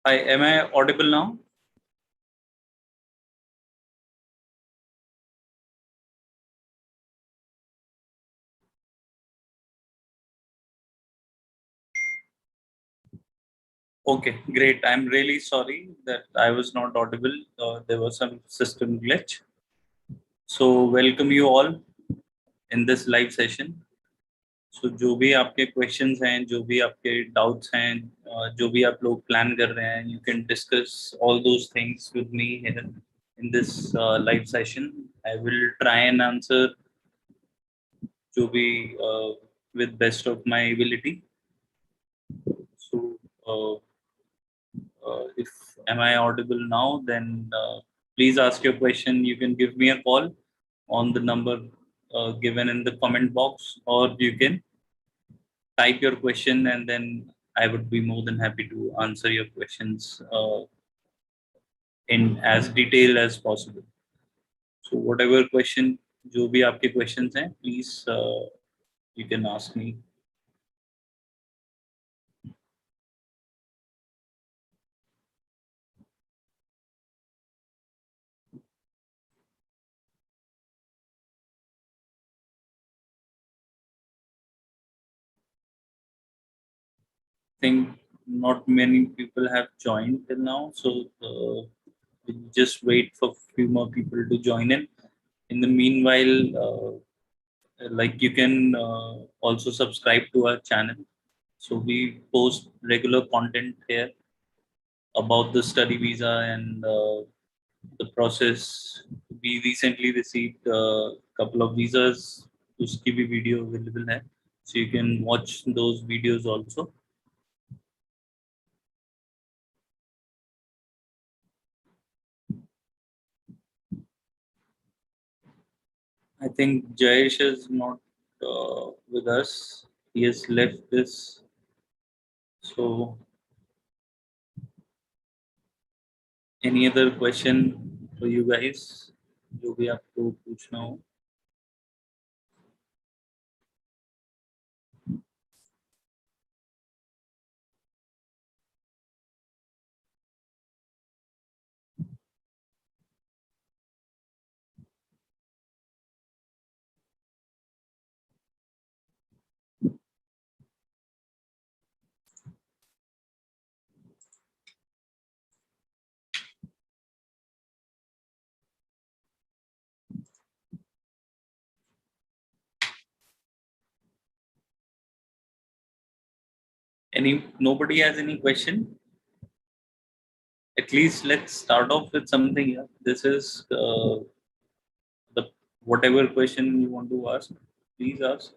Hi, am I audible now? Okay, great. I'm really sorry that I was not audible. There was some system glitch. So welcome you all in this live session. So जो भी आपके questions हैं, जो भी आपके doubts हैं, जो भी आप लोग plan कर रहे हैं, you can discuss all those things with me here in this live session. I will try and answer जो भी with best of my ability. So if am I audible now, then please ask your question. You can give me a call on the number given in the comment box, or you can type your question, and then I would be more than happy to answer your questions in as detail as possible. So whatever question, जो भी आपके questions हैं, please you can ask me. Think not many people have joined till now, so we'll just wait for a few more people to join in. In the meanwhile, like you can also subscribe to our channel. So we post regular content here about the study visa and the process. We recently received a couple of visas. उसकी भी video available है, so you can watch those videos also. I think Jayesh is not with us. He has left this. So, any other question for you guys? जो भी आपको पूछना हो. Nobody has any question? At least let's start off with something. Yeah. This is the whatever question you want to ask, please ask.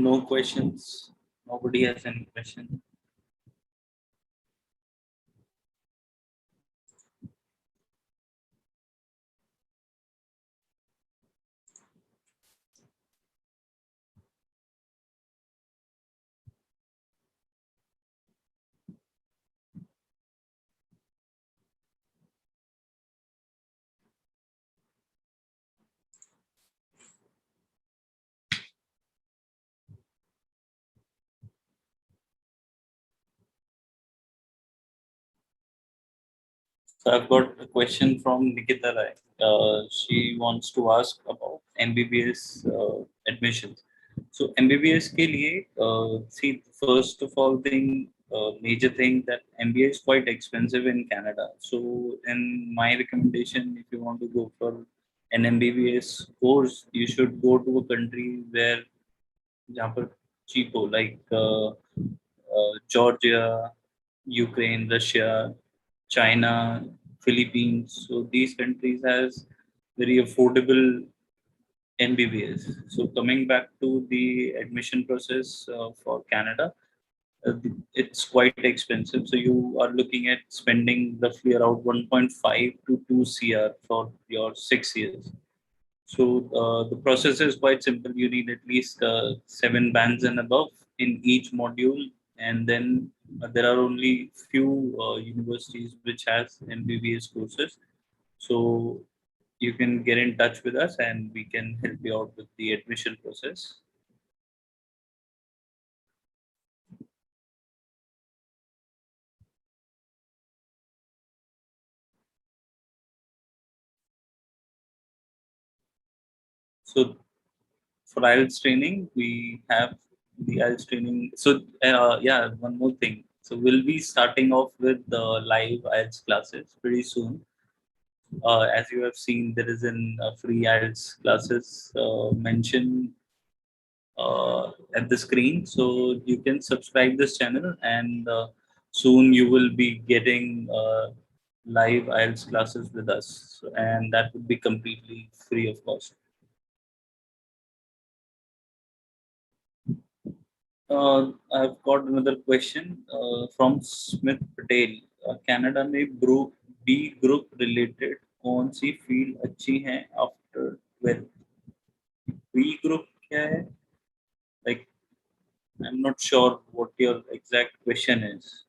No questions. Nobody has any question. So I've got a question from Nikita Rai. She wants to ask about MBBS admissions. So MBBS के लिए, see, first of all thing, major thing that MBA is quite expensive in Canada. So in my recommendation, if you want to go for an MBBS course, you should go to a country where जहाँ पर cheap हो, like Georgia, Ukraine, Russia, China, Philippines. So these countries has very affordable MBBS. So coming back to the admission process for Canada, it's quite expensive. So you are looking at spending roughly around 1.5 to 2 CR for your 6 years. So the process is quite simple. You need at least 7 bands and above in each module, and then there are only few universities which has MBBS courses. So you can get in touch with us, and we can help you out with the admission process. So for IELTS training, we have the IELTS training. So yeah, one more thing. So we'll be starting off with the live IELTS classes pretty soon. As you have seen, there is an free IELTS classes mentioned at the screen. So you can subscribe this channel, and soon you will be getting live IELTS classes with us, and that would be completely free of cost. I've got another question from Smith Patel. Canada में group B group related कौन सी field अच्छी हैं after 12th? B group क्या है? Like I'm not sure what your exact question is.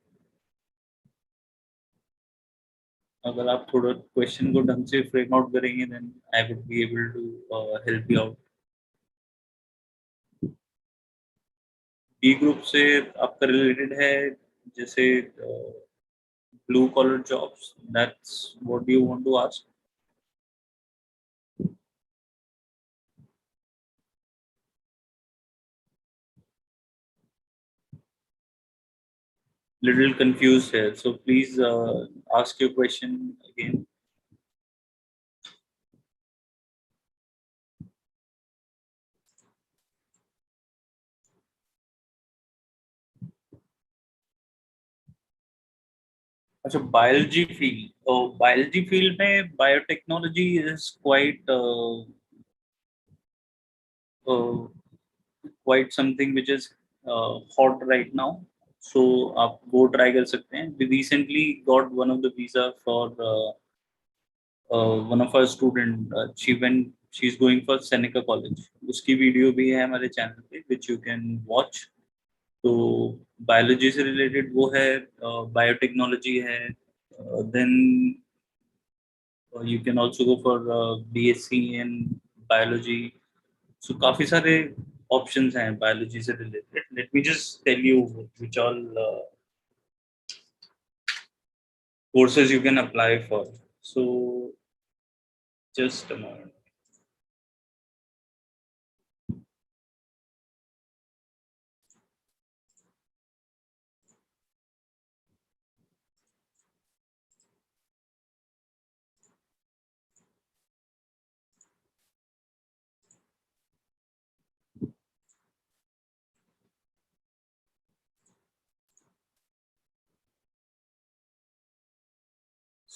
अगर आप थोड़ा question को ढंग से फ्रेम आउट करेंगे then I would be able to help you out. B group से आपका रिलेटेड है जैसे blue collar jobs. That's what you want to ask. Little confused here, so please ask your question again. अच्छा biology field में biotechnology is uh, quite something which is hot right now. So आप वो try कर सकते हैं. We recently got one of the visa for one of our student. She's going for Seneca College. उसकी video भी है हमारे चैनल पे which you can watch. तो बायोलॉजी से रिलेटेड वो है, बायोटेक्नोलॉजी है, then you can also go for BSc in biology. So काफी सारे ऑप्शंस हैं बायोलॉजी से related. Let me just tell you which all courses you can apply for. So just a moment.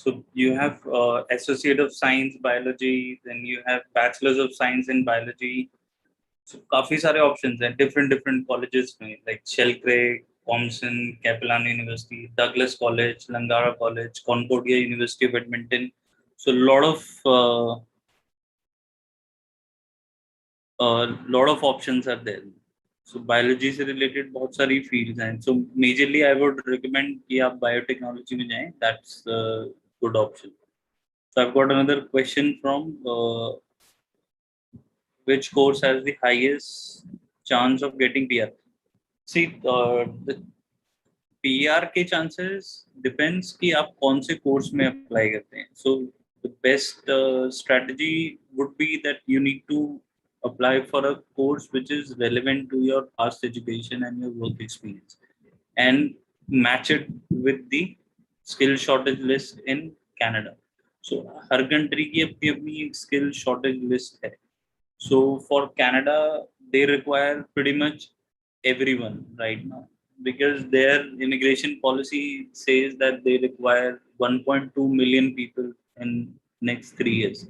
So you have Associate of Science Biology, then you have Bachelors of Science in Biology. So काफी सारे options हैं different colleges में, like Shelcraig, Thompson, Capilano University, Douglas College, Langara College, Concordia University of Edmonton. So lot of options are there. So biology से related बहुत सारी fields हैं. So majorly I would recommend कि आप biotechnology में जाएं. That's a good option. So I've got another question from which course has the highest chance of getting PR? See, the PR के chances depends कि आप कौन से course में apply करते हैं. So the best strategy would be that you need to apply for a course which is relevant to your past education and your work experience, and match it with the skill shortage list in Canada. So her country की अपनी अपनी skill shortage list है. So for Canada, they require pretty much everyone right now because their immigration policy says that they require 1.2 million people in next 3 years.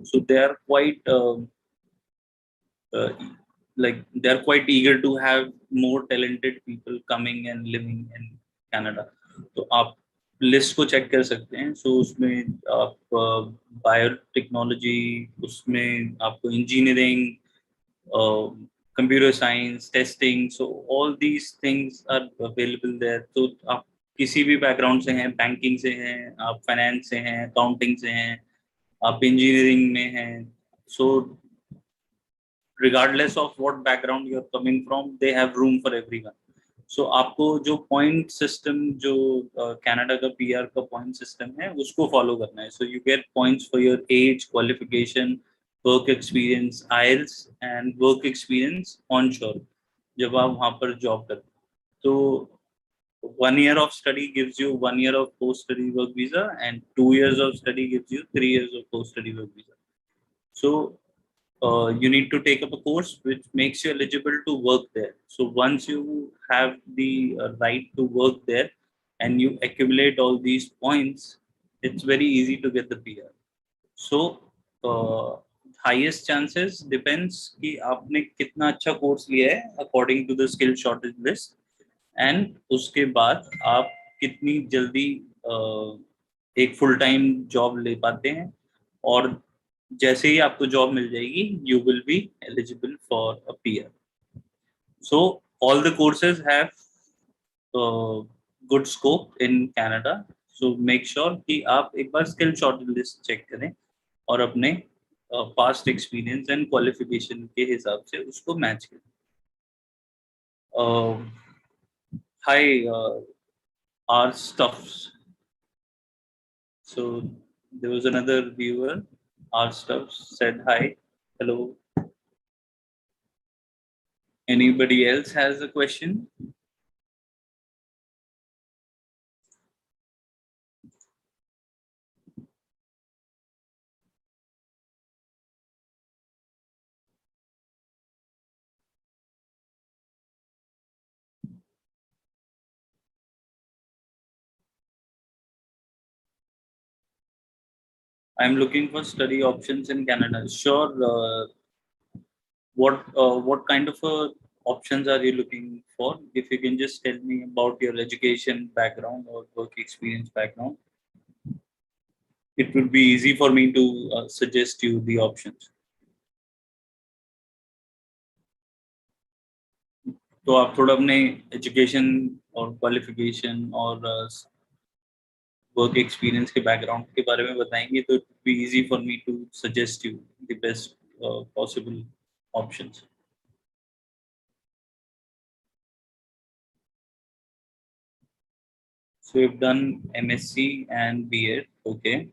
So they are quite like they're quite eager to have more talented people coming and living in Canada. तो आप list को check कर सकते हैं. सो उसमें आप biotechnology, उसमें आपको engineering, computer science, testing, so all these things are available there. तो आप किसी भी बैकग्राउंड से हैं, बैंकिंग से हैं, आप फाइनेंस से हैं, अकाउंटिंग से हैं, आप इंजीनियरिंग में हैं, so regardless of what background you're coming from, they have room for everyone. So आपको जो पॉइंट सिस्टम, जो कनाडा का पीआर का पॉइंट सिस्टम है, उसको फॉलो करना है. So you get points for your age, qualification, work experience, IELTS and work experience on शोर, जब आप वहाँ पर जॉब करते हैं. तो 1 year of study gives you 1 year of post study work visa, and 2 years of study gives you 3 years of post study work visa. So you need to take up a course which makes you eligible to work there. So once you have the right to work there and you accumulate all these points, it's very easy to get the PR. So uh, highest chances depends कि आपने कितना अच्छा course लिया है according to the skill shortage list, and उसके बाद आप कितनी जल्दी एक फुल टाइम जॉब ले पाते हैं, और जैसे ही आपको जॉब मिल जाएगी you will be eligible for a PR. So all the courses have good scope in Canada. So make sure कि आप एक बार स्किल शॉर्टेज लिस्ट चेक करें और अपने पास्ट एक्सपीरियंस एंड क्वालिफिकेशन के हिसाब से उसको मैच करें. हाय आर stuffs. So there was another viewer, our stuff, said hi, hello. Anybody else has a question? I'm looking for study options in Canada. Sure. What kind of options are you looking for? If you can just tell me about your education background or work experience background, it would be easy for me to suggest you the options. तो आप थोड़ा अपने education और qualification और work experience के background के बारे में बताएंगे तो it be easy for me to suggest you the best possible options. So you've done MSc and B.Ed, okay.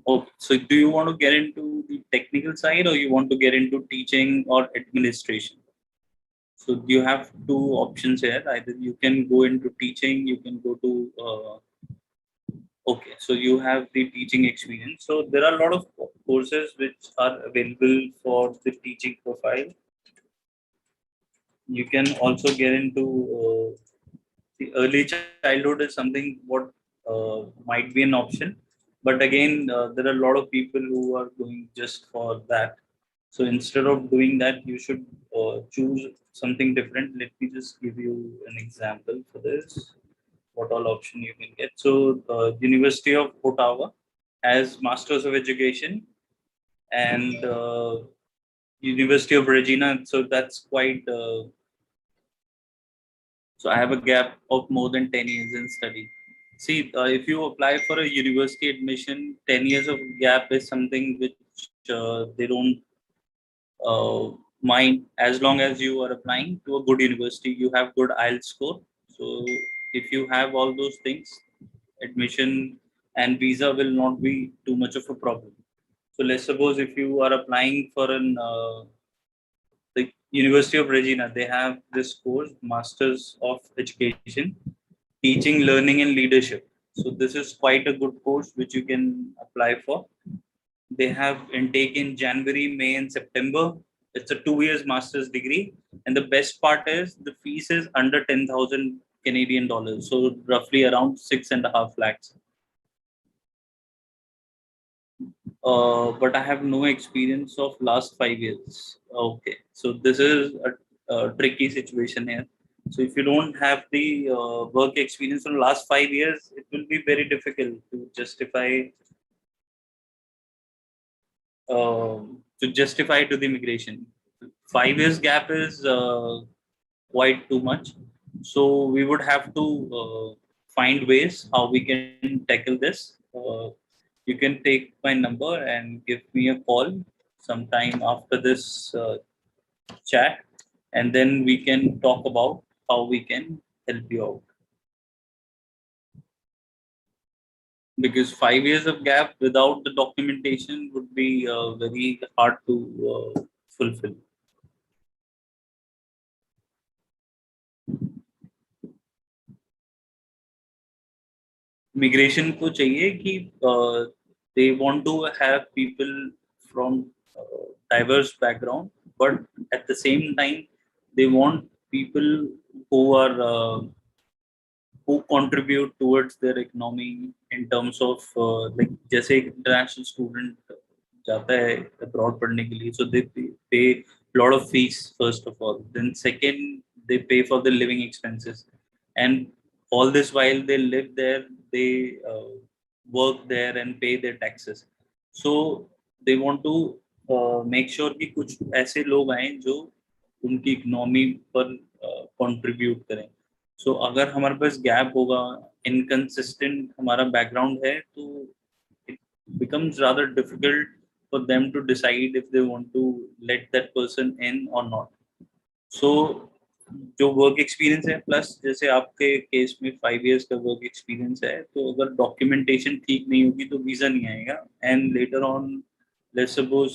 Okay, so do you want to get into the technical side or you want to get into teaching or administration? So you have two options here. Either you can go into teaching, you can go to okay, so you have the teaching experience. So there are a lot of courses which are available for the teaching profile. You can also get into the early childhood is something what might be an option, but again there are a lot of people who are going just for that. So instead of doing that, you should choose something different. Let me just give you an example for this. What all option you can get. So University of Ottawa has Masters of Education, and University of Regina. So that's quite. So I have a gap of more than 10 years in study. See, if you apply for a university admission, 10 years of gap is something which they don't mind, as long as you are applying to a good university, you have good IELTS score. So if you have all those things, admission and visa will not be too much of a problem. So let's suppose if you are applying for an the University of Regina, they have this course, Masters of Education, Teaching, Learning and Leadership. So this is quite a good course which you can apply for. They have intake in January, May and September. It's a 2 years master's degree, and the best part is the fees is under 10,000 Canadian dollars, so roughly around 6.5 lakhs. But I have no experience of last 5 years. Okay, so this is a tricky situation here. So if you don't have the work experience from last 5 years, it will be very difficult to justify to the immigration. 5 years gap is quite too much. So we would have to find ways how we can tackle this. You can take my number and give me a call sometime after this chat, and then we can talk about how we can help you out. Because 5 years of gap without the documentation would be very hard to fulfill. Migration को चाहिए कि they want to have people from diverse background, but at the same time they want people who are who contribute towards their economy in terms of like जैसे एक international student जाता है abroad पढ़ने के लिए, so they pay lot of fees first of all, then second they pay for the living expenses, and all this while they live there, they work there and pay their taxes. So they want to make sure कि कुछ ऐसे लोग आए जो उनकी economy पर contribute करें. सो अगर हमारे पास गैप होगा, इनकंसिस्टेंट हमारा बैकग्राउंड है, तो it becomes rather difficult for them to decide if they want to let that person in or not. So जो वर्क एक्सपीरियंस है प्लस जैसे आपके केस में 5 years का वर्क एक्सपीरियंस है, तो अगर डॉक्यूमेंटेशन ठीक नहीं होगी तो वीजा नहीं आएगा. And later on let's suppose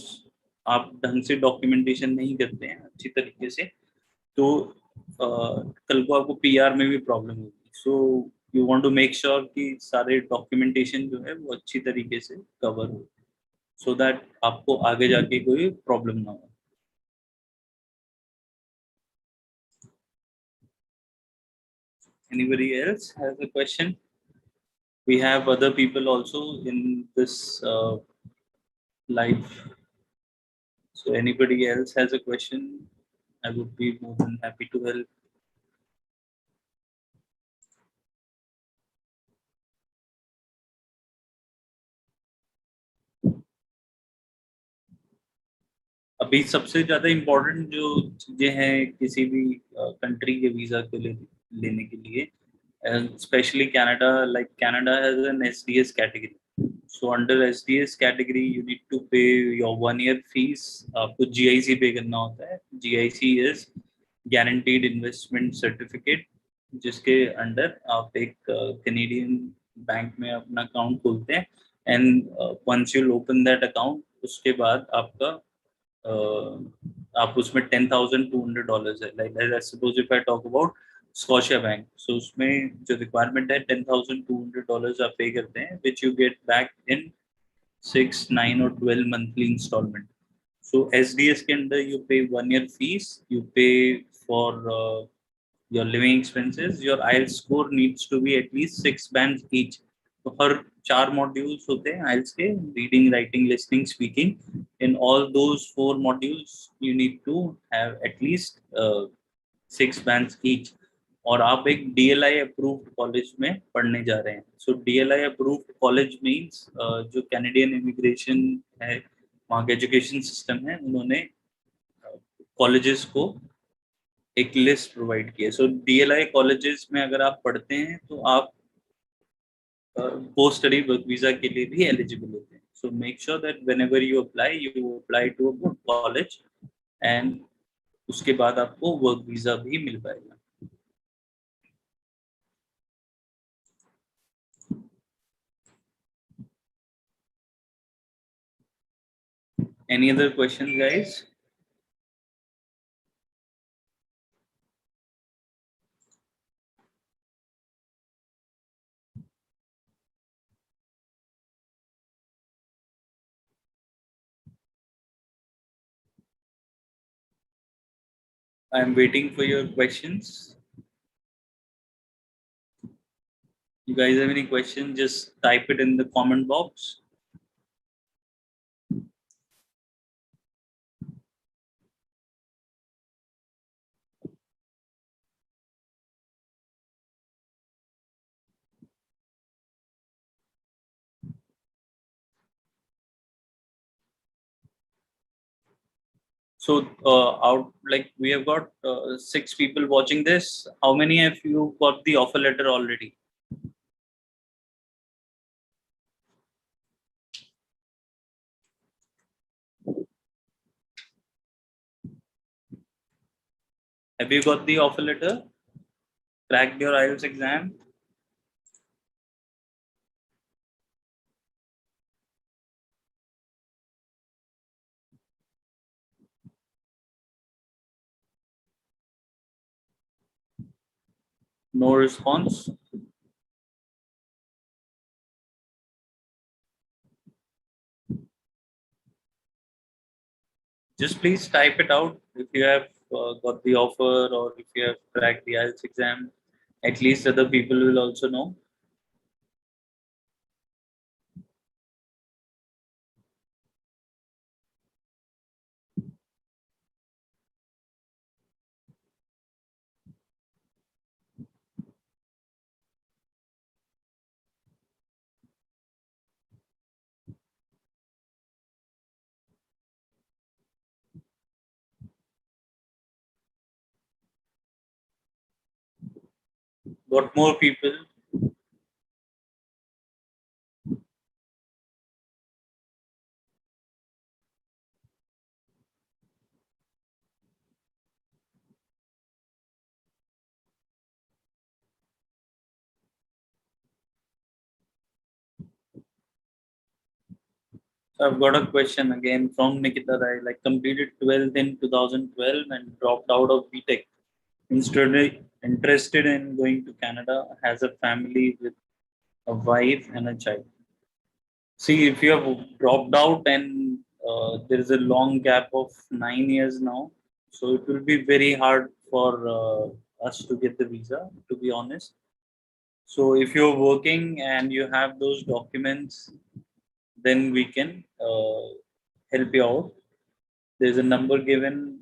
आप ढंग से डॉक्यूमेंटेशन नहीं करते हैं अच्छी तरीके से, तो कल को आपको पीआर में भी प्रॉब्लम होगी. So you want to make sure कि सारे डॉक्यूमेंटेशन जो है वो अच्छी तरीके से कवर हो, सो दैट आपको आगे जाके कोई प्रॉब्लम ना हो. Anybody else has a question? We have other people also in this live. So anybody else has a question, I would be more than happy to help. अभी सबसे ज्यादा इम्पोर्टेंट जो चीजें हैं किसी भी कंट्री के वीजा के लिए लेने के लिए, especially Canada, like Canada has an SDS category. So under SDS category, you need to pay your 1 year fees. आपको GIC पे करना होता है. GIC is Guaranteed Investment Certificate, जिसके अंडर आप एक कैनेडियन बैंक में अपना अकाउंट खोलते हैं. And once you open that account, उसके बाद आपका आप उसमें $10,200 है. Like suppose if I talk about Scotiabank, so उसमें जो रिक्वायरमेंट है $10,200 आप पे करते हैं, which you get back in 6, 9 और 12 मंथली इंस्टॉलमेंट. सो एसडीएस के अंदर यू पे 1 year फीस, यू पे for your living expenses, your IELTS score needs to be at least 6 bands each. तो हर 4 modules होते हैं IELTS के, reading, writing, listening, speaking. In all those 4 modules, you need to have at least 6 bands each. और आप एक DLI approved college में पढ़ने जा रहे हैं. सो DLI approved कॉलेज मीन्स जो कैनेडियन इमिग्रेशन है, वहाँ का एजुकेशन सिस्टम है, उन्होंने कॉलेजेस को एक लिस्ट प्रोवाइड की है. सो डीएलआई कॉलेजेस में अगर आप पढ़ते हैं तो आप पोस्ट स्टडी वर्क वीजा के लिए भी एलिजिबल होते हैं. So make sure that whenever you apply to a good college, and उसके बाद आपको वर्क वीजा भी मिल पाएगा. Any other questions, guys? I'm waiting for your questions. You guys have any questions? Just type it in the comment box. So out like we have got 6 people watching this. How many of you got the offer letter already? Have you got the offer letter? Cracked your IELTS exam? No response. Just please type it out if you have got the offer or if you have cracked the IELTS exam. At least other people will also know. Got more people. So I've got a question again from Nikita Rai. Like completed 12th in 2012 and dropped out of BTech. Instead, interested in going to Canada. Has a family with a wife and a child. See, if you have dropped out and there is a long gap of 9 years now, so it will be very hard for us to get the visa, to be honest. So if you're working and you have those documents, then we can help you out. There's a number given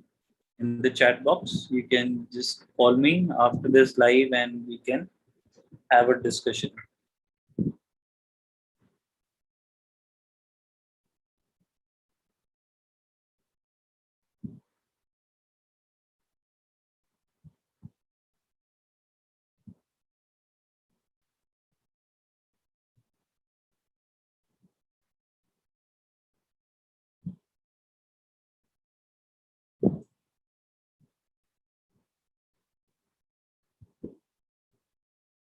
in the chat box. You can just call me after this live and we can have a discussion.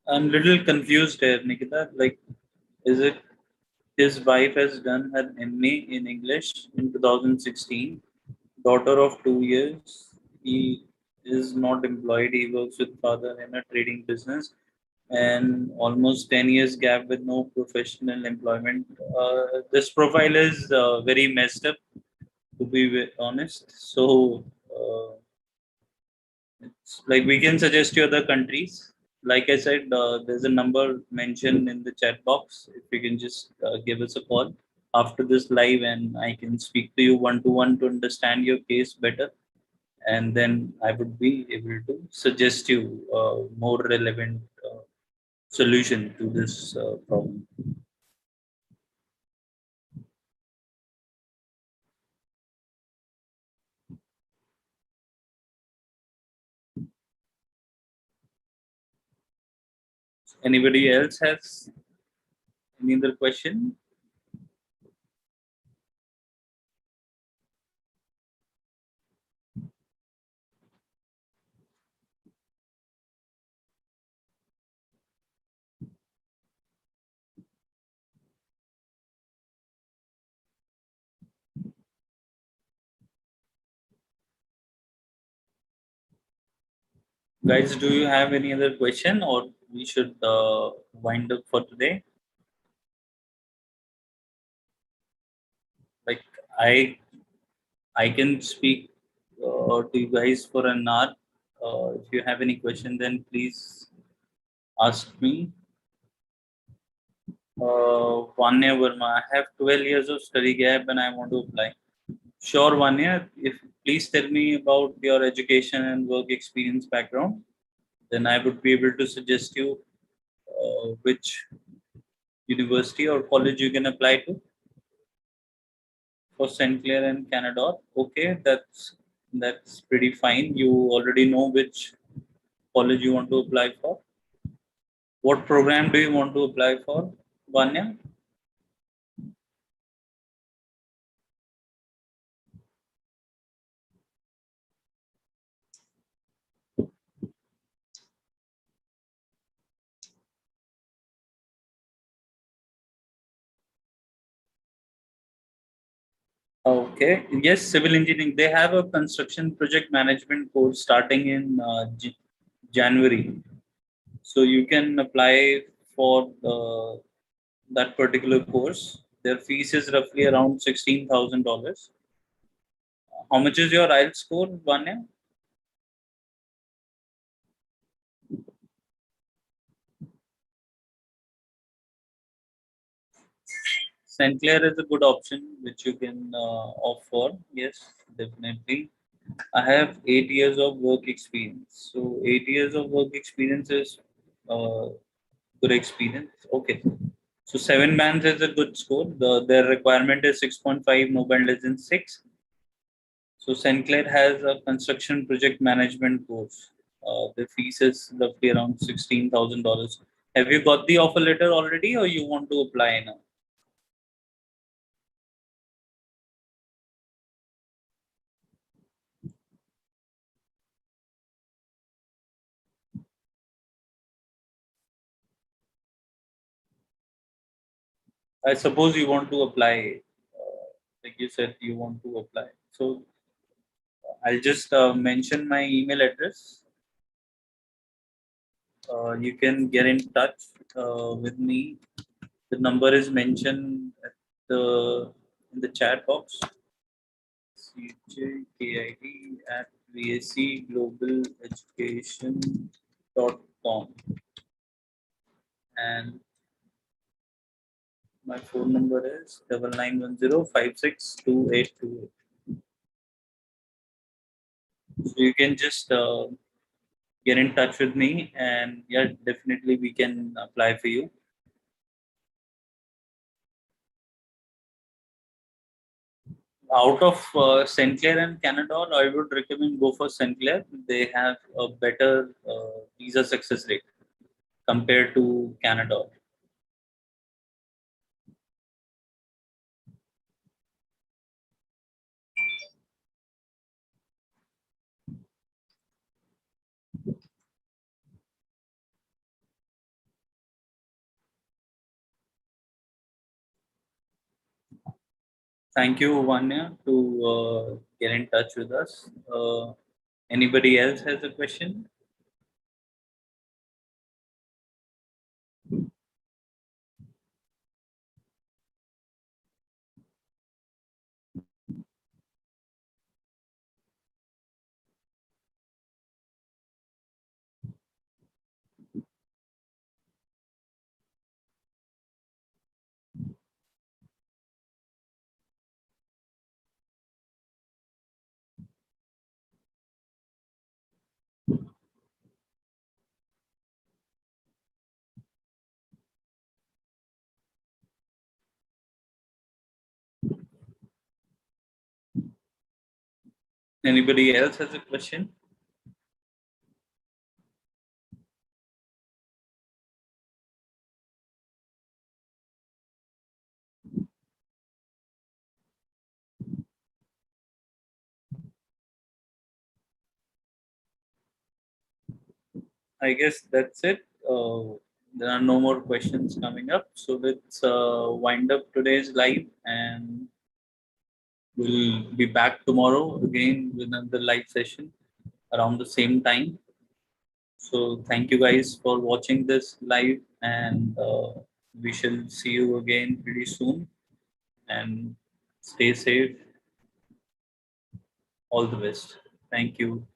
I'm little confused here, Nikita. Like, is it his wife has done her MA in English in 2016, daughter of 2 years. He is not employed. He works with father in a trading business and almost 10 years gap with no professional employment. This profile is very messed up, to be honest. So, it's like we can suggest you other countries. Like I said, there's a number mentioned in the chat box. If you can just give us a call after this live, and I can speak to you one to one to understand your case better, and then I would be able to suggest you more relevant solution to this problem. Anybody else has any other question? Guys, do you have any other question, or we should wind up for today? Like I I can speak to you guys for an hour, If you have any question, then please ask me. Vanya Verma, I have 12 years of study gap and I want to apply. Sure, Vanya, if please tell me about your education and work experience background, then I would be able to suggest you which university or college you can apply to for St. Clair and Canada. Okay, that's pretty fine. You already know which college you want to apply for. What program do you want to apply for, Vanya? Okay, yes, civil engineering. They have a construction project management course starting in January. So you can apply for that particular course. Their fees is roughly around $16,000. How much is your IELTS score, Vanya? St. Clair is a good option which you can opt for. Yes, definitely. I have 8 years of work experience. So 8 years of work experience is uh, good experience. Okay. So seven bands is a good score. Their requirement is 6.5, no band less than six. So St. Clair has a construction project management course. The fees is roughly around $16,000. Have you got the offer letter already, or you want to apply now? I suppose you want to apply. Like you said, you want to apply. So I'll just mention my email address. You can get in touch with me. The number is mentioned at the in the chat box. CJKID at VAC Global Education.com, and my phone number is 9910562828. So you can just get in touch with me, and yeah, definitely we can apply for you. Out of St. Clair and Canada, I would recommend go for St. Clair. They have a better visa success rate compared to Canada. Thank you, Vanya, to get in touch with us. Anybody else has a question? Anybody else has a question? I guess that's it. There are no more questions coming up. So let's wind up today's live, and we'll be back tomorrow again with another live session around the same time. So thank you guys for watching this live, and we shall see you again pretty soon. And stay safe. All the best. Thank you.